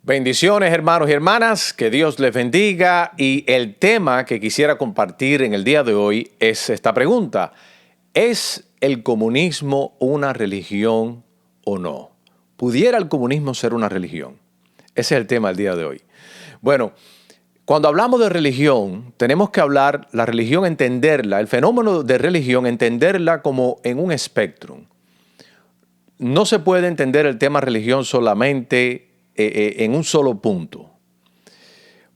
Bendiciones, hermanos y hermanas, que Dios les bendiga. Y el tema que quisiera compartir en el día de hoy es esta pregunta: ¿es el comunismo una religión o no? ¿Pudiera el comunismo ser una religión? Ese es el tema del día de hoy. Bueno, cuando hablamos de religión, tenemos que hablar, la religión, entenderla, el fenómeno de religión, entenderla como en un espectro. No se puede entender el tema religión solamente en un solo punto.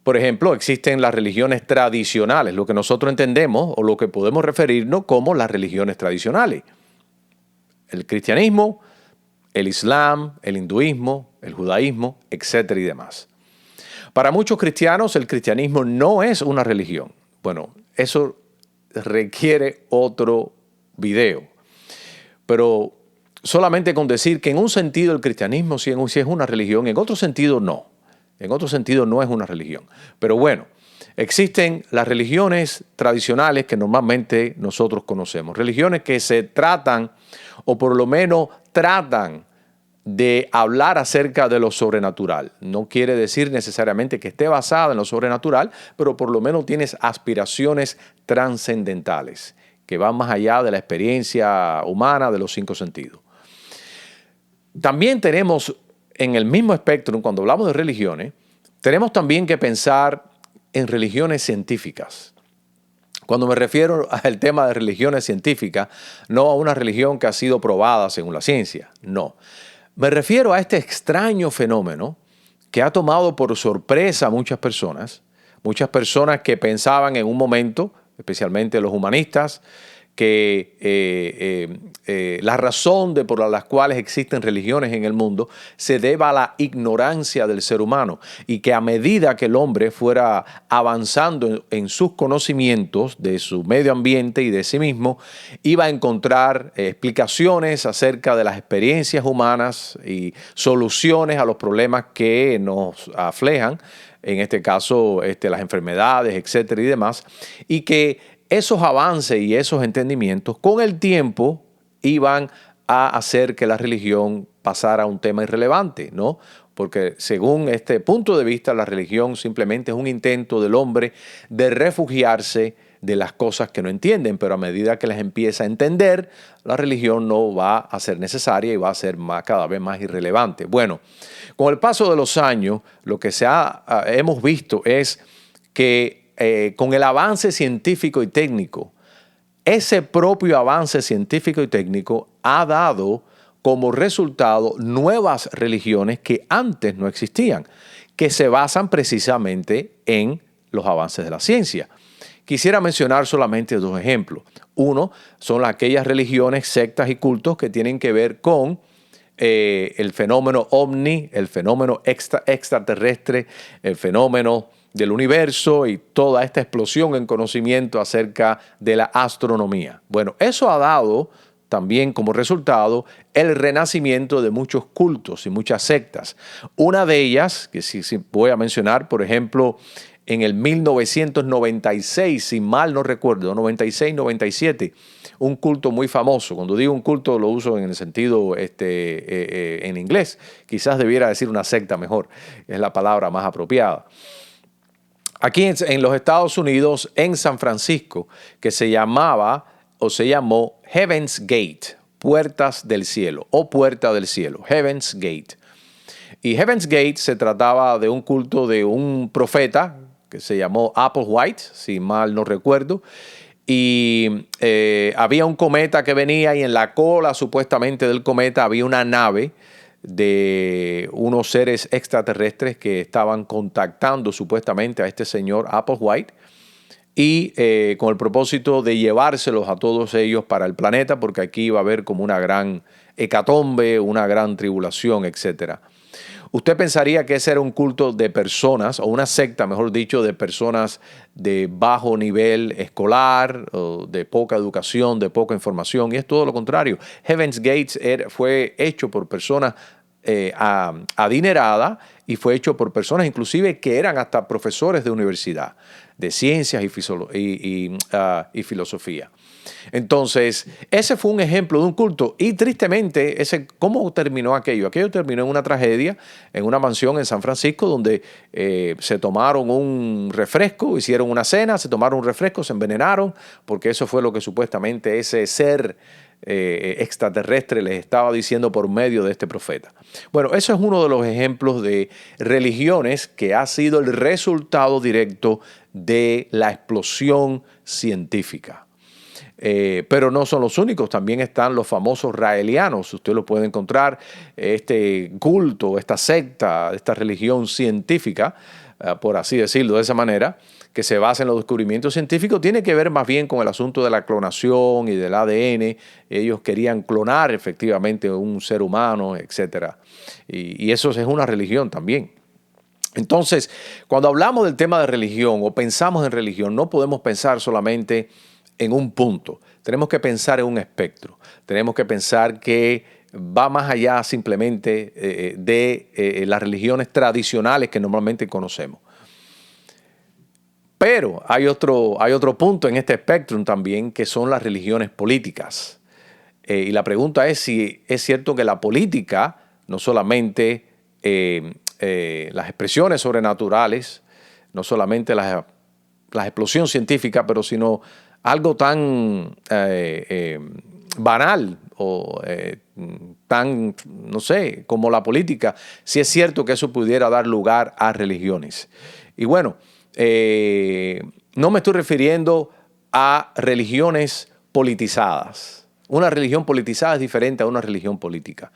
Por ejemplo, existen las religiones tradicionales, lo que nosotros entendemos o lo que podemos referirnos como las religiones tradicionales. El cristianismo, el islam, el hinduismo, el judaísmo, etcétera y demás. Para muchos cristianos, el cristianismo no es una religión. Bueno, eso requiere otro video. Pero solamente con decir que en un sentido el cristianismo sí es una religión, en otro sentido no. En otro sentido no es una religión. Pero bueno, existen las religiones tradicionales que normalmente nosotros conocemos. Religiones que se tratan, o por lo menos tratan de hablar acerca de lo sobrenatural. No quiere decir necesariamente que esté basada en lo sobrenatural, pero por lo menos tienes aspiraciones trascendentales que van más allá de la experiencia humana de los 5 sentidos. También tenemos en el mismo espectro, cuando hablamos de religiones, tenemos también que pensar en religiones científicas. Cuando me refiero al tema de religiones científicas, no a una religión que ha sido probada según la ciencia, no. Me refiero a este extraño fenómeno que ha tomado por sorpresa a muchas personas que pensaban en un momento, especialmente los humanistas, que la razón por las cuales existen religiones en el mundo se deba a la ignorancia del ser humano, y que a medida que el hombre fuera avanzando en sus conocimientos de su medio ambiente y de sí mismo, iba a encontrar explicaciones acerca de las experiencias humanas y soluciones a los problemas que nos aflejan, en este caso las enfermedades, etcétera y demás, y que esos avances y esos entendimientos con el tiempo iban a hacer que la religión pasara a un tema irrelevante, ¿no? Porque según este punto de vista, la religión simplemente es un intento del hombre de refugiarse de las cosas que no entienden, pero a medida que las empieza a entender, la religión no va a ser necesaria y va a ser cada vez más irrelevante. Bueno, con el paso de los años, lo que hemos visto es que con el avance científico y técnico, ese propio avance científico y técnico ha dado como resultado nuevas religiones que antes no existían, que se basan precisamente en los avances de la ciencia. Quisiera mencionar solamente 2 ejemplos. Uno son aquellas religiones, sectas y cultos que tienen que ver con el fenómeno ovni, el fenómeno extraterrestre, el fenómeno del universo y toda esta explosión en conocimiento acerca de la astronomía. Bueno, eso ha dado también como resultado el renacimiento de muchos cultos y muchas sectas. Una de ellas, que sí voy a mencionar, por ejemplo, en el 1996, si mal no recuerdo, 96, 97, un culto muy famoso. Cuando digo un culto lo uso en el sentido en inglés. Quizás debiera decir una secta mejor, es la palabra más apropiada. Aquí en los Estados Unidos, en San Francisco, que se llamaba o se llamó Heaven's Gate, Puertas del Cielo o Puerta del Cielo, Heaven's Gate. Y Heaven's Gate se trataba de un culto de un profeta que se llamó Applewhite, si mal no recuerdo, y había un cometa que venía y en la cola supuestamente del cometa había una nave de unos seres extraterrestres que estaban contactando supuestamente a este señor Applewhite y con el propósito de llevárselos a todos ellos para el planeta, porque aquí iba a haber como una gran hecatombe, una gran tribulación, etcétera. Usted pensaría que ese era un culto de personas, o una secta, mejor dicho, de personas de bajo nivel escolar, o de poca educación, de poca información, y es todo lo contrario. Heaven's Gates fue hecho por personas adineradas y fue hecho por personas inclusive que eran hasta profesores de universidad, de ciencias y filosofía. Entonces, ese fue un ejemplo de un culto y tristemente, ¿cómo terminó aquello? Aquello terminó en una tragedia, en una mansión en San Francisco donde se tomaron un refresco, hicieron una cena, se tomaron un refresco, se envenenaron, porque eso fue lo que supuestamente ese ser extraterrestre les estaba diciendo por medio de este profeta. Bueno, eso es uno de los ejemplos de religiones que ha sido el resultado directo de la explosión científica. Pero no son los únicos, también están los famosos raelianos. Usted lo puede encontrar, este culto, esta secta, esta religión científica, por así decirlo de esa manera, que se basa en los descubrimientos científicos, tiene que ver más bien con el asunto de la clonación y del ADN. Ellos querían clonar efectivamente un ser humano, etc. Y eso es una religión también. Entonces, cuando hablamos del tema de religión o pensamos en religión, no podemos pensar solamente en un punto. Tenemos que pensar en un espectro. Tenemos que pensar que va más allá simplemente de las religiones tradicionales que normalmente conocemos. Pero hay otro punto en este espectro también, que son las religiones políticas. Y la pregunta es si es cierto que la política, no solamente las expresiones sobrenaturales, no solamente la explosión científica, pero sino algo tan banal o tan, no sé, como la política, si es cierto que eso pudiera dar lugar a religiones. Y bueno, no me estoy refiriendo a religiones politizadas. Una religión politizada es diferente a una religión política.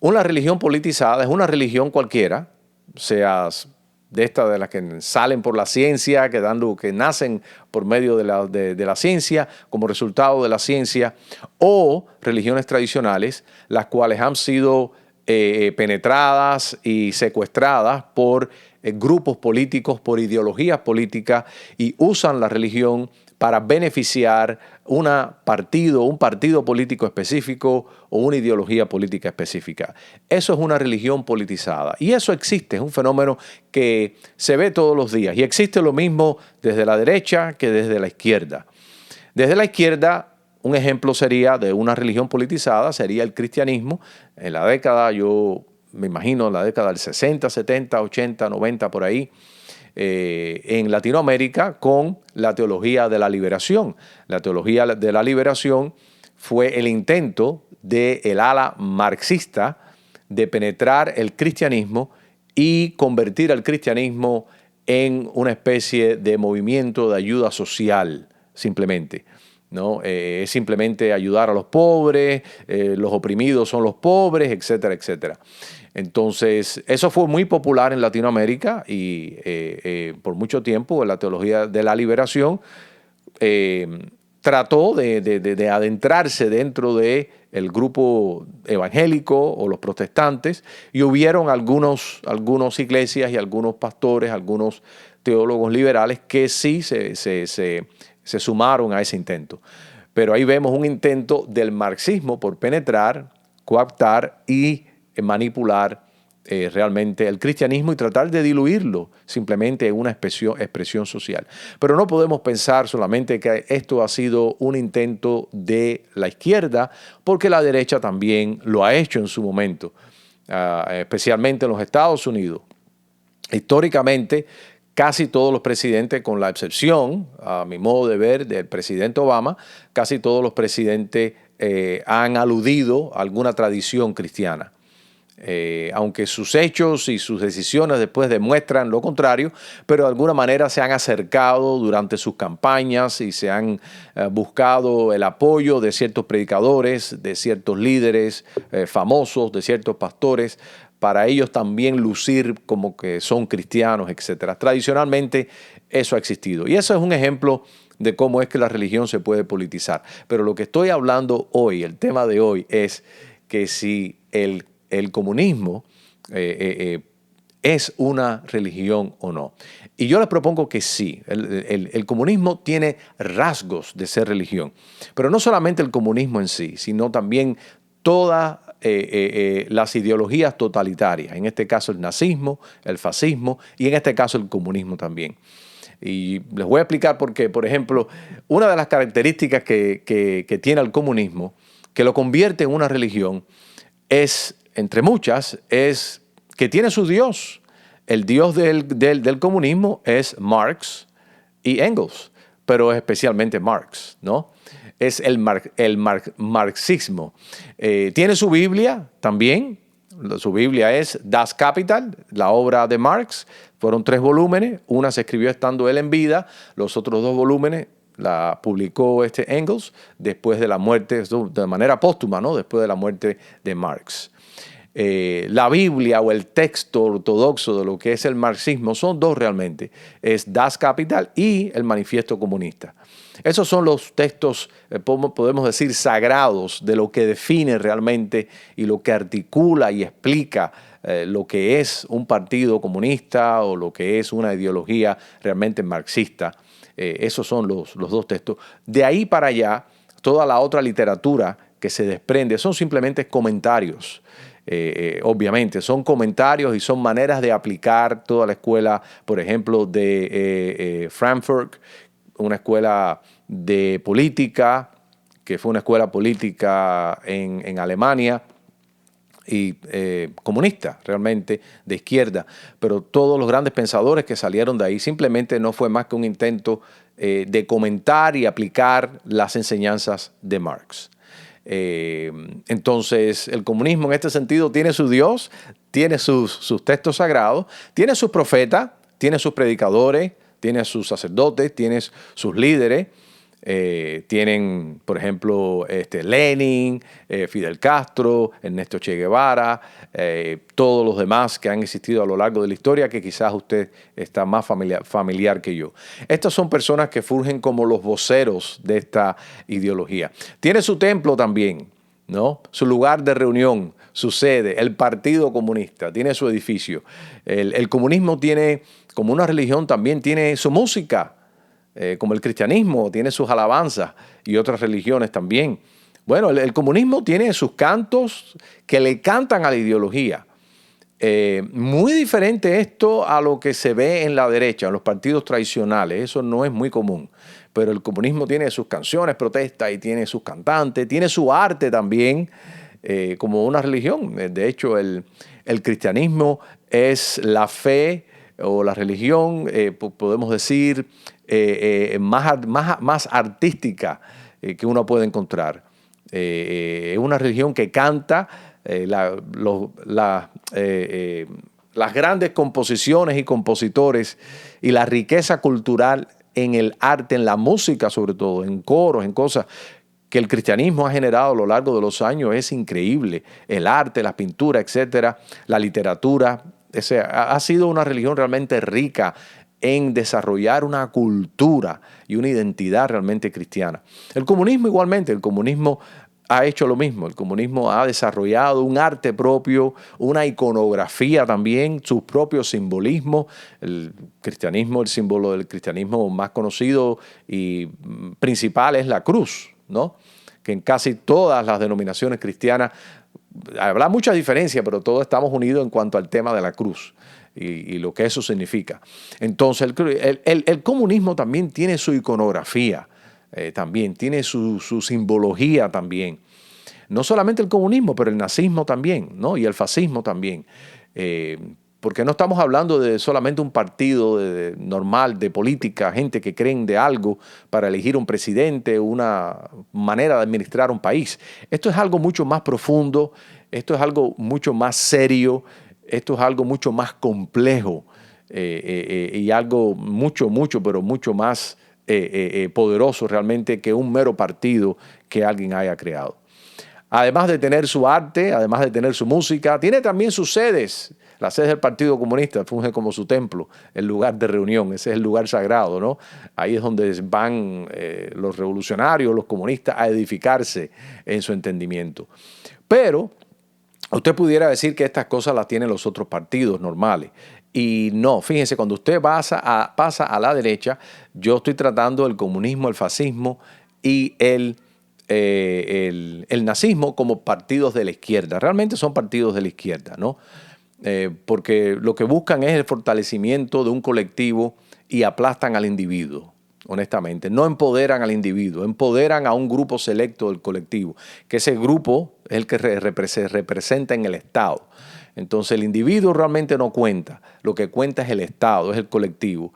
Una religión politizada es una religión cualquiera, seas de estas de las que salen por la ciencia, que nacen por medio de la ciencia, como resultado de la ciencia, o religiones tradicionales, las cuales han sido penetradas y secuestradas por grupos políticos, por ideologías políticas, y usan la religión para beneficiar un partido político específico o una ideología política específica. Eso es una religión politizada. Y eso existe, es un fenómeno que se ve todos los días. Y existe lo mismo desde la derecha que desde la izquierda. Desde la izquierda, un ejemplo sería de una religión politizada, sería el cristianismo. En la década, yo me imagino, en la década del 60, 70, 80, 90, por ahí, en Latinoamérica con la teología de la liberación. La teología de la liberación fue el intento del ala marxista de penetrar el cristianismo y convertir al cristianismo en una especie de movimiento de ayuda social, simplemente. ¿No? Es simplemente ayudar a los pobres, los oprimidos son los pobres, etcétera, etcétera. Entonces, eso fue muy popular en Latinoamérica y por mucho tiempo la teología de la liberación trató de adentrarse dentro del grupo evangélico o los protestantes, y hubieron algunas iglesias y algunos pastores, algunos teólogos liberales que sí se sumaron a ese intento. Pero ahí vemos un intento del marxismo por penetrar, coaptar y manipular realmente el cristianismo y tratar de diluirlo simplemente en una expresión social. Pero no podemos pensar solamente que esto ha sido un intento de la izquierda, porque la derecha también lo ha hecho en su momento, especialmente en los Estados Unidos. Históricamente, casi todos los presidentes, con la excepción, a mi modo de ver, del presidente Obama, casi todos los presidentes han aludido a alguna tradición cristiana. Aunque sus hechos y sus decisiones después demuestran lo contrario, pero de alguna manera se han acercado durante sus campañas y se han buscado el apoyo de ciertos predicadores, de ciertos líderes famosos, de ciertos pastores, para ellos también lucir como que son cristianos, etc. Tradicionalmente eso ha existido. Y eso es un ejemplo de cómo es que la religión se puede politizar. Pero lo que estoy hablando hoy, el tema de hoy, es que si el comunismo es una religión o no. Y yo les propongo que sí, el comunismo tiene rasgos de ser religión, pero no solamente el comunismo en sí, sino también todas las ideologías totalitarias, en este caso el nazismo, el fascismo y en este caso el comunismo también. Y les voy a explicar por qué. Por ejemplo, una de las características que tiene el comunismo, que lo convierte en una religión, es, entre muchas, es que tiene su Dios. El Dios del comunismo es Marx y Engels, pero especialmente Marx, ¿no? Es el marxismo. Tiene su Biblia también. Su Biblia es Das Kapital, la obra de Marx. Fueron 3 volúmenes. Una se escribió estando él en vida. Los otros 2 volúmenes la publicó Engels después de la muerte, de manera póstuma, ¿no? Después de la muerte de Marx. La Biblia o el texto ortodoxo de lo que es el marxismo son 2 realmente. Es Das Kapital y el Manifiesto Comunista. Esos son los textos, podemos decir, sagrados de lo que define realmente y lo que articula y explica lo que es un partido comunista o lo que es una ideología realmente marxista. Esos son los 2 textos. De ahí para allá, toda la otra literatura que se desprende son simplemente comentarios. Obviamente, son comentarios y son maneras de aplicar toda la escuela, por ejemplo, de Frankfurt, una escuela de política, que fue una escuela política en Alemania, y comunista, realmente, de izquierda. Pero todos los grandes pensadores que salieron de ahí simplemente no fue más que un intento de comentar y aplicar las enseñanzas de Marx. Entonces, el comunismo en este sentido tiene su Dios, tiene sus textos sagrados, tiene sus profetas, tiene sus predicadores, tiene sus sacerdotes, tiene sus líderes. Tienen, por ejemplo, Lenin, Fidel Castro, Ernesto Che Guevara, todos los demás que han existido a lo largo de la historia, que quizás usted está más familiar que yo. Estas son personas que fungen como los voceros de esta ideología. Tiene su templo también, ¿no? Su lugar de reunión, su sede, el Partido Comunista, tiene su edificio. El comunismo tiene, como una religión, también tiene su música. Como el cristianismo tiene sus alabanzas y otras religiones también. Bueno, el comunismo tiene sus cantos que le cantan a la ideología. Muy diferente esto a lo que se ve en la derecha, en los partidos tradicionales. Eso no es muy común. Pero el comunismo tiene sus canciones, protestas, y tiene sus cantantes, tiene su arte también, como una religión. De hecho, el cristianismo es la fe o la religión, podemos decir, más artística que uno puede encontrar. Es una religión que canta las grandes composiciones y compositores y la riqueza cultural en el arte, en la música sobre todo, en coros, en cosas que el cristianismo ha generado a lo largo de los años. Es increíble. El arte, la pintura, etcétera, la literatura. Ha sido una religión realmente rica en desarrollar una cultura y una identidad realmente cristiana. El comunismo igualmente, el comunismo ha hecho lo mismo. El comunismo ha desarrollado un arte propio, una iconografía también, sus propios simbolismos. El cristianismo, el símbolo del cristianismo más conocido y principal es la cruz, ¿no? Que en casi todas las denominaciones cristianas habrá mucha diferencia, pero todos estamos unidos en cuanto al tema de la cruz y lo que eso significa. Entonces, el comunismo también tiene su iconografía, también tiene su simbología también. No solamente el comunismo, pero el nazismo también, ¿no? Y el fascismo también. Porque no estamos hablando de solamente un partido normal de política, gente que creen de algo para elegir un presidente, una manera de administrar un país. Esto es algo mucho más profundo, esto es algo mucho más serio, esto es algo mucho más complejo y algo pero mucho más poderoso realmente que un mero partido que alguien haya creado. Además de tener su arte, además de tener su música, tiene también sus sedes. La sede del Partido Comunista funge como su templo, el lugar de reunión, ese es el lugar sagrado, ¿no? Ahí es donde van los revolucionarios, los comunistas a edificarse en su entendimiento. Pero usted pudiera decir que estas cosas las tienen los otros partidos normales. Y no, fíjense, cuando usted pasa a la derecha, yo estoy tratando el comunismo, el fascismo y el nazismo como partidos de la izquierda. Realmente son partidos de la izquierda, ¿no? Porque lo que buscan es el fortalecimiento de un colectivo y aplastan al individuo, honestamente. No empoderan al individuo, empoderan a un grupo selecto del colectivo, que ese grupo es el que se representa en el Estado. Entonces el individuo realmente no cuenta, lo que cuenta es el Estado, es el colectivo.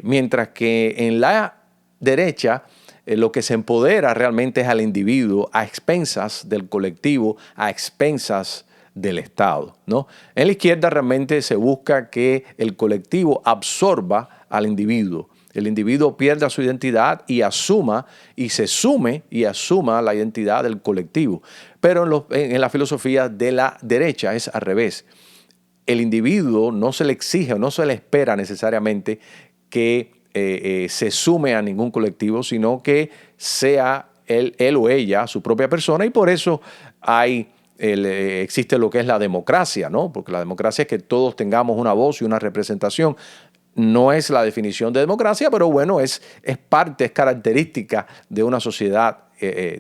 Mientras que en la derecha lo que se empodera realmente es al individuo a expensas del colectivo, a expensas del Estado, ¿no? En la izquierda realmente se busca que el colectivo absorba al individuo. El individuo pierda su identidad y asuma y se sume y asuma la identidad del colectivo. Pero en la filosofía de la derecha es al revés. El individuo no se le exige o no se le espera necesariamente que se sume a ningún colectivo, sino que sea él o ella su propia persona, y por eso existe lo que es la democracia, ¿no? Porque la democracia es que todos tengamos una voz y una representación. No es la definición de democracia, pero bueno, es parte, es característica de una sociedad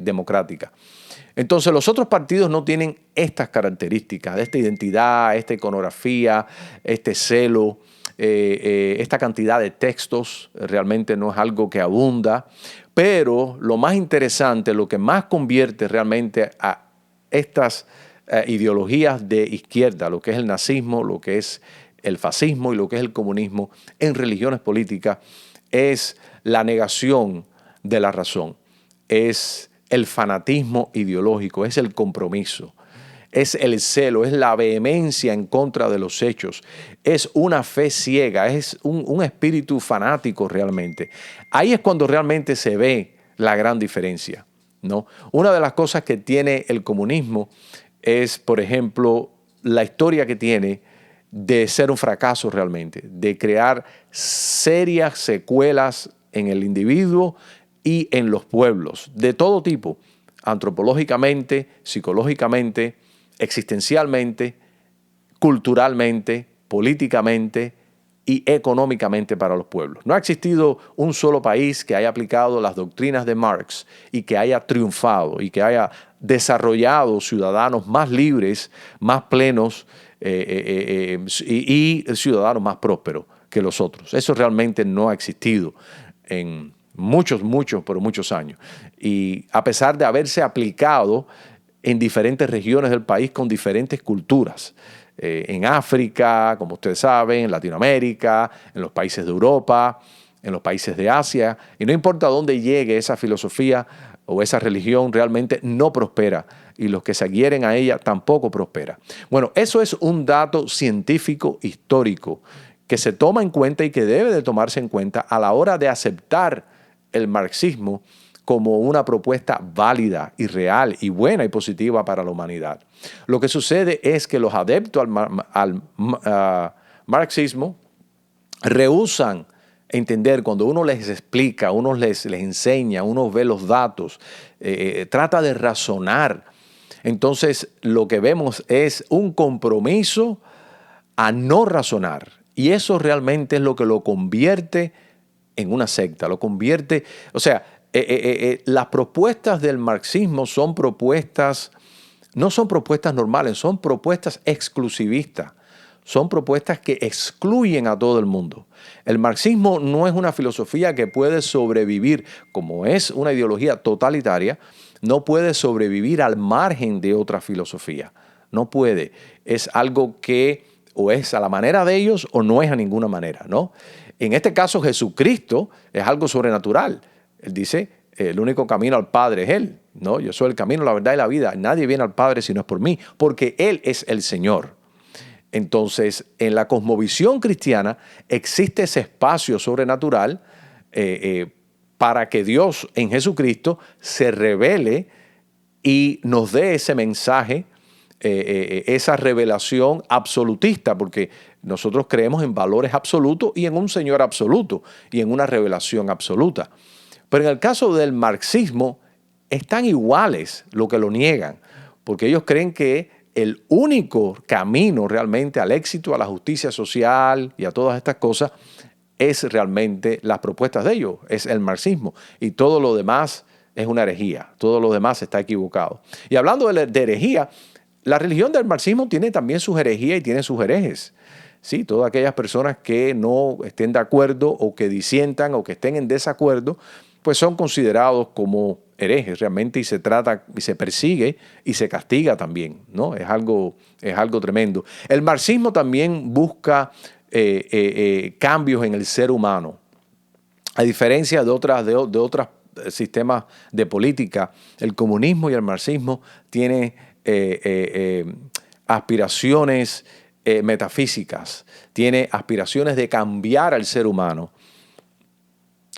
democrática. Entonces los otros partidos no tienen estas características, esta identidad, esta iconografía, este celo, esta cantidad de textos. Realmente no es algo que abunda, pero lo más interesante, lo que más convierte realmente a estas ideologías de izquierda, lo que es el nazismo, lo que es el fascismo y lo que es el comunismo en religiones políticas, es la negación de la razón, es el fanatismo ideológico, es el compromiso, es el celo, es la vehemencia en contra de los hechos, es una fe ciega, es un espíritu fanático realmente. Ahí es cuando realmente se ve la gran diferencia, ¿no? Una de las cosas que tiene el comunismo es, por ejemplo, la historia que tiene de ser un fracaso realmente, de crear serias secuelas en el individuo y en los pueblos, de todo tipo, antropológicamente, psicológicamente, existencialmente, culturalmente, políticamente y económicamente para los pueblos. No ha existido un solo país que haya aplicado las doctrinas de Marx y que haya triunfado y que haya desarrollado ciudadanos más libres, más plenos y ciudadanos más prósperos que los otros. Eso realmente no ha existido en pero muchos años. Y a pesar de haberse aplicado en diferentes regiones del país con diferentes culturas, en África, como ustedes saben, en Latinoamérica, en los países de Europa, en los países de Asia, y no importa dónde llegue esa filosofía o esa religión, realmente no prospera, y los que se adhieren a ella tampoco prospera. Bueno, eso es un dato científico histórico que se toma en cuenta y que debe de tomarse en cuenta a la hora de aceptar el marxismo como una propuesta válida y real y buena y positiva para la humanidad. Lo que sucede es que los adeptos al marxismo rehúsan entender cuando uno les explica, uno les enseña, uno ve los datos, trata de razonar. Entonces lo que vemos es un compromiso a no razonar, y eso realmente es lo que lo convierte en una secta, lo convierte, o sea, las propuestas del marxismo son propuestas, no son propuestas normales, son propuestas exclusivistas, son propuestas que excluyen a todo el mundo. El marxismo no es una filosofía que puede sobrevivir, como es una ideología totalitaria, no puede sobrevivir al margen de otra filosofía, no puede, es algo que o es a la manera de ellos o no es a ninguna manera, ¿no? En este caso Jesucristo es algo sobrenatural. Él dice, el único camino al Padre es Él, ¿no? Yo soy el camino, la verdad y la vida. Nadie viene al Padre si no es por mí, porque Él es el Señor. Entonces, en la cosmovisión cristiana existe ese espacio sobrenatural para que Dios en Jesucristo se revele y nos dé ese mensaje, esa revelación absolutista, porque nosotros creemos en valores absolutos y en un Señor absoluto y en una revelación absoluta. Pero en el caso del marxismo están iguales lo que lo niegan, porque ellos creen que el único camino realmente al éxito, a la justicia social y a todas estas cosas es realmente las propuestas de ellos, es el marxismo, y todo lo demás es una herejía, todo lo demás está equivocado. Y hablando de herejía, la religión del marxismo tiene también sus herejías y tiene sus herejes. Sí, todas aquellas personas que no estén de acuerdo o que disientan o que estén en desacuerdo, pues son considerados como herejes realmente y se trata y se persigue y se castiga también, ¿no? Es algo tremendo. El marxismo también busca cambios en el ser humano. A diferencia de otros sistemas de política, el comunismo y el marxismo tienen aspiraciones metafísicas, tiene aspiraciones de cambiar al ser humano.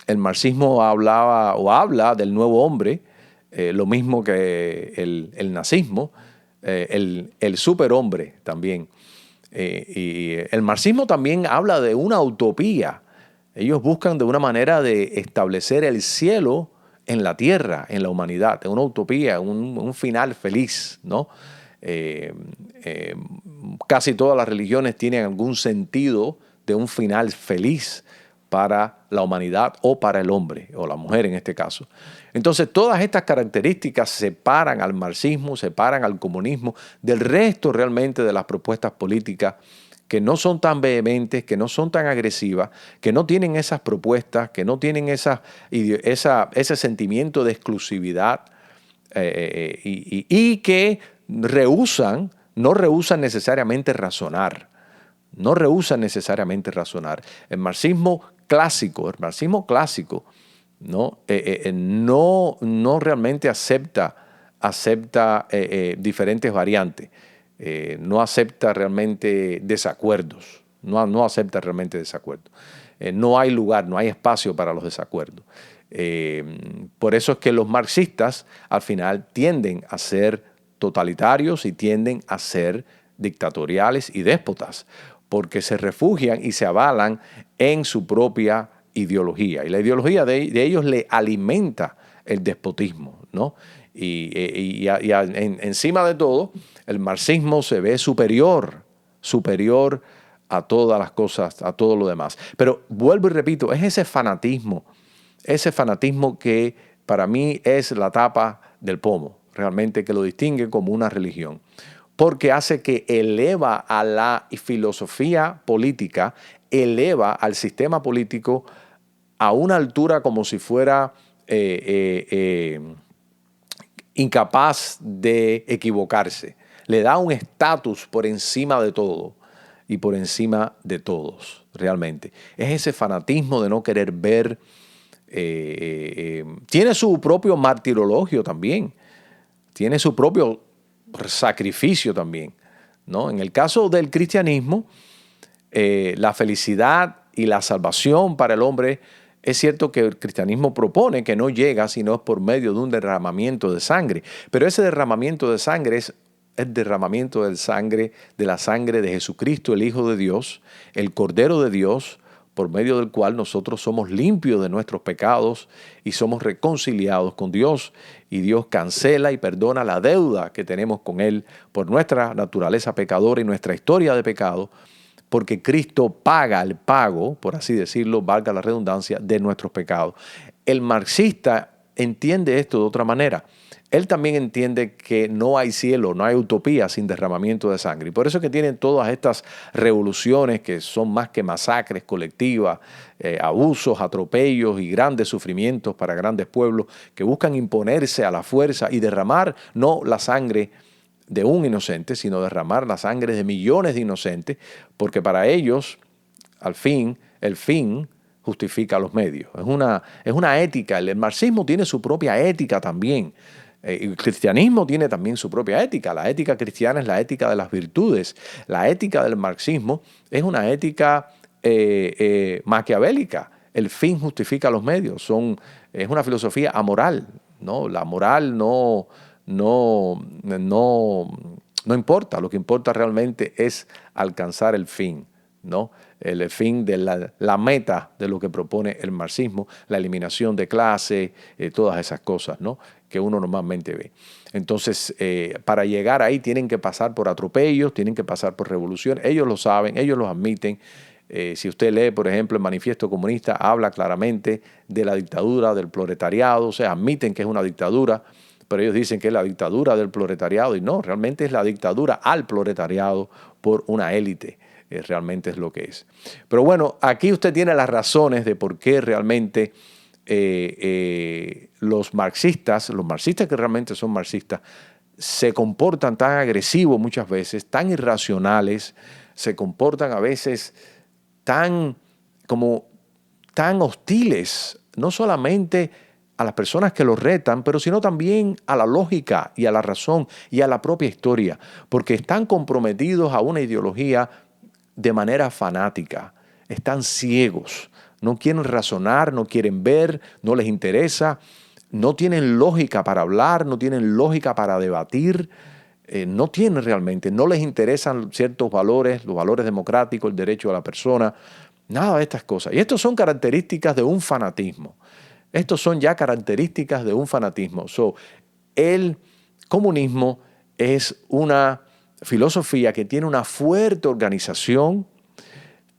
El marxismo habla del nuevo hombre, lo mismo que el nazismo, el superhombre también. Y el marxismo también habla de una utopía. Ellos buscan de una manera de establecer el cielo en la tierra, en la humanidad, una utopía, un final feliz, ¿no? Eh, eh, Casi todas las religiones tienen algún sentido de un final feliz para la humanidad o para el hombre, o la mujer en este caso. Entonces, todas estas características separan al marxismo, separan al comunismo del resto realmente de las propuestas políticas que no son tan vehementes, que no son tan agresivas, que no tienen esas propuestas, que no tienen ese sentimiento de exclusividad y que no rehúsan necesariamente razonar. No rehúsan necesariamente razonar. El marxismo clásico, ¿no? No realmente acepta diferentes variantes. No acepta realmente desacuerdos. No acepta realmente desacuerdos. No hay lugar, no hay espacio para los desacuerdos. Por eso es que los marxistas al final tienden a ser totalitarios y tienden a ser dictatoriales y déspotas, porque se refugian y se avalan en su propia ideología. Y la ideología de ellos le alimenta el despotismo, ¿no? Encima de todo, el marxismo se ve superior a todas las cosas, a todo lo demás. Pero vuelvo y repito, es ese fanatismo que para mí es la tapa del pomo, realmente que lo distingue como una religión, porque hace que eleva a la filosofía política, eleva al sistema político a una altura como si fuera incapaz de equivocarse. Le da un estatus por encima de todo y por encima de todos, realmente. Es ese fanatismo de no querer ver. Tiene su propio martirologio también. Tiene su propio sacrificio también, ¿no? En el caso del cristianismo, la felicidad y la salvación para el hombre, es cierto que el cristianismo propone que no llega sino es por medio de un derramamiento de sangre, pero ese derramamiento de sangre es el derramamiento de la sangre de Jesucristo, el Hijo de Dios, el Cordero de Dios, por medio del cual nosotros somos limpios de nuestros pecados y somos reconciliados con Dios. Y Dios cancela y perdona la deuda que tenemos con Él por nuestra naturaleza pecadora y nuestra historia de pecado, porque Cristo paga el pago, por así decirlo, valga la redundancia, de nuestros pecados. El marxista entiende esto de otra manera. Él también entiende que no hay cielo, no hay utopía sin derramamiento de sangre. Y por eso es que tienen todas estas revoluciones que son más que masacres colectivas, abusos, atropellos y grandes sufrimientos para grandes pueblos que buscan imponerse a la fuerza y derramar no la sangre de un inocente, sino derramar la sangre de millones de inocentes, porque para ellos, al fin, el fin justifica los medios. Es una ética. El marxismo tiene su propia ética también. El cristianismo tiene también su propia ética. La ética cristiana es la ética de las virtudes. La ética del marxismo es una ética maquiavélica. El fin justifica los medios. Es una filosofía amoral, ¿no? La moral no importa. Lo que importa realmente es alcanzar el fin, ¿no? El fin de la meta de lo que propone el marxismo, la eliminación de clase, todas esas cosas, ¿no?, que uno normalmente ve. Entonces, para llegar ahí tienen que pasar por atropellos, tienen que pasar por revoluciones. Ellos lo saben, ellos lo admiten. Si usted lee, por ejemplo, el Manifiesto Comunista, habla claramente de la dictadura del proletariado, o sea, admiten que es una dictadura, pero ellos dicen que es la dictadura del proletariado y no, realmente es la dictadura al proletariado por una élite realmente es lo que es. Pero bueno, aquí usted tiene las razones de por qué realmente los marxistas que realmente son marxistas, se comportan tan agresivos muchas veces, tan irracionales, se comportan a veces tan hostiles, no solamente a las personas que los retan, pero sino también a la lógica y a la razón y a la propia historia, porque están comprometidos a una ideología de manera fanática, están ciegos, no quieren razonar, no quieren ver, no les interesa, no tienen lógica para hablar, no tienen lógica para debatir, no tienen realmente, no les interesan ciertos valores, los valores democráticos, el derecho a la persona, nada de estas cosas. Y estas son características de un fanatismo. Estos son ya características de un fanatismo. El comunismo es una filosofía que tiene una fuerte organización,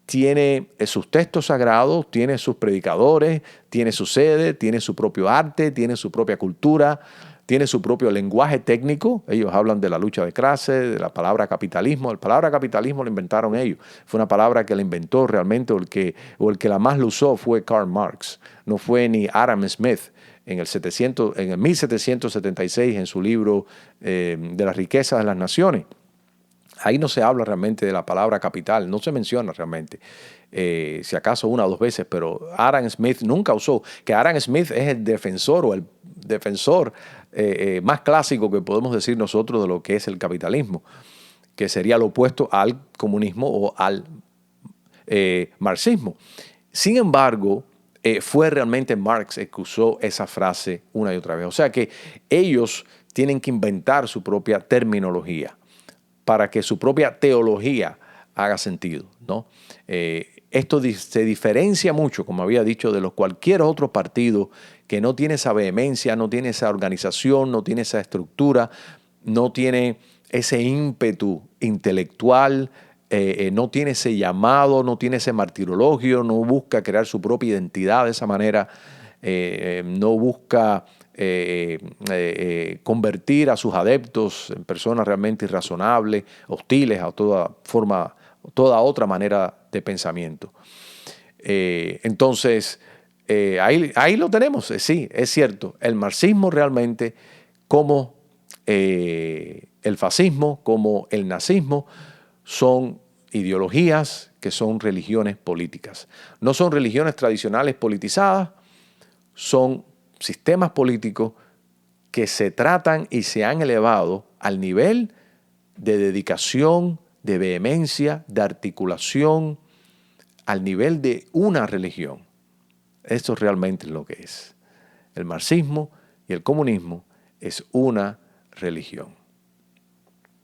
tiene sus textos sagrados, tiene sus predicadores, tiene su sede, tiene su propio arte, tiene su propia cultura, tiene su propio lenguaje técnico. Ellos hablan de la lucha de clases, de la palabra capitalismo. La palabra capitalismo la inventaron ellos. Fue una palabra que la inventó realmente, o el que la más lo usó fue Karl Marx. No fue ni Adam Smith en el 1776 en su libro de las riquezas de las naciones. Ahí no se habla realmente de la palabra capital, no se menciona realmente, si acaso una o dos veces, pero Adam Smith nunca usó, que Adam Smith es el defensor o el defensor más clásico que podemos decir nosotros de lo que es el capitalismo, que sería lo opuesto al comunismo o al marxismo. Sin embargo, fue realmente Marx el que usó esa frase una y otra vez. O sea que ellos tienen que inventar su propia terminología para que su propia teología haga sentido, ¿no? Esto se diferencia mucho, como había dicho, de los cualquier otro partido que no tiene esa vehemencia, no tiene esa organización, no tiene esa estructura, no tiene ese ímpetu intelectual, no tiene ese llamado, no tiene ese martirologio, no busca crear su propia identidad de esa manera, no busca convertir a sus adeptos en personas realmente irrazonables, hostiles a toda otra manera de pensamiento. Entonces, ahí lo tenemos. Sí, es cierto. El marxismo realmente, como el fascismo, como el nazismo, son ideologías que son religiones políticas. No son religiones tradicionales politizadas, son sistemas políticos que se tratan y se han elevado al nivel de dedicación, de vehemencia, de articulación, al nivel de una religión. Esto realmente es lo que es. El marxismo y el comunismo es una religión.